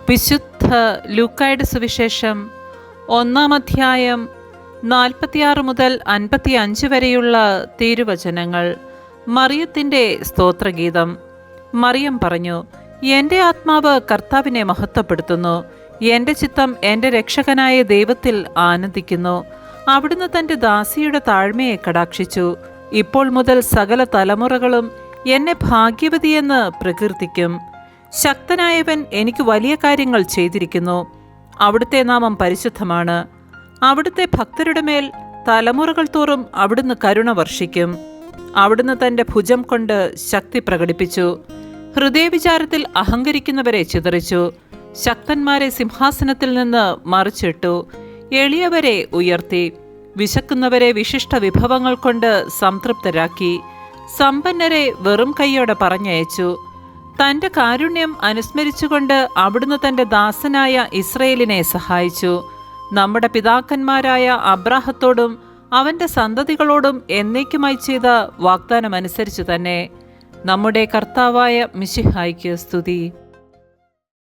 വിശുദ്ധ ലൂക്കായുടെ സുവിശേഷം 1-ാം അധ്യായം 46 മുതൽ 55 വരെയുള്ള തിരുവചനങ്ങൾ. മറിയത്തിൻ്റെ സ്തോത്രഗീതം. മറിയം പറഞ്ഞു: എൻ്റെ ആത്മാവ് കർത്താവിനെ മഹത്വപ്പെടുത്തുന്നു, എൻ്റെ ചിത്തം എൻ്റെ രക്ഷകനായ ദൈവത്തിൽ ആനന്ദിക്കുന്നു. അവിടുന്ന് തൻ്റെ ദാസിയുടെ താഴ്മയെ കടാക്ഷിച്ചു. ഇപ്പോൾ മുതൽ സകല തലമുറകളും എന്നെ ഭാഗ്യവതിയെന്ന് പ്രകീർത്തിക്കും. ശക്തനായവൻ എനിക്ക് വലിയ കാര്യങ്ങൾ ചെയ്തിരിക്കുന്നു. അവിടുത്തെ നാമം പരിശുദ്ധമാണ്. അവിടുത്തെ ഭക്തരുടെ മേൽ തലമുറകൾ തോറും അവിടുന്ന് കരുണ വർഷിക്കും. അവിടുന്ന് തൻ്റെ ഭുജം കൊണ്ട് ശക്തി പ്രകടിപ്പിച്ചു. ഹൃദയവിചാരത്തിൽ അഹങ്കരിക്കുന്നവരെ ചിതറിച്ചു. ശക്തന്മാരെ സിംഹാസനത്തിൽ നിന്ന് മറിച്ചിട്ടു. എളിയവരെ ഉയർത്തി. വിശക്കുന്നവരെ വിശിഷ്ട വിഭവങ്ങൾ കൊണ്ട് സംതൃപ്തരാക്കി. സമ്പന്നരെ വെറും കൈയോടെ പറഞ്ഞയച്ചു. തൻ്റെ കാരുണ്യം അനുസ്മരിച്ചുകൊണ്ട് അവിടുന്ന് തൻ്റെ ദാസനായ ഇസ്രയേലിനെ സഹായിച്ചു. നമ്മുടെ പിതാക്കന്മാരായ അബ്രാഹത്തോടും അവൻ്റെ സന്തതികളോടും എന്നേക്കുമായി ചെയ്ത വാഗ്ദാനം അനുസരിച്ചു തന്നെ. നമ്മുടെ കർത്താവായ മിശിഹായ്ക്ക് സ്തുതി.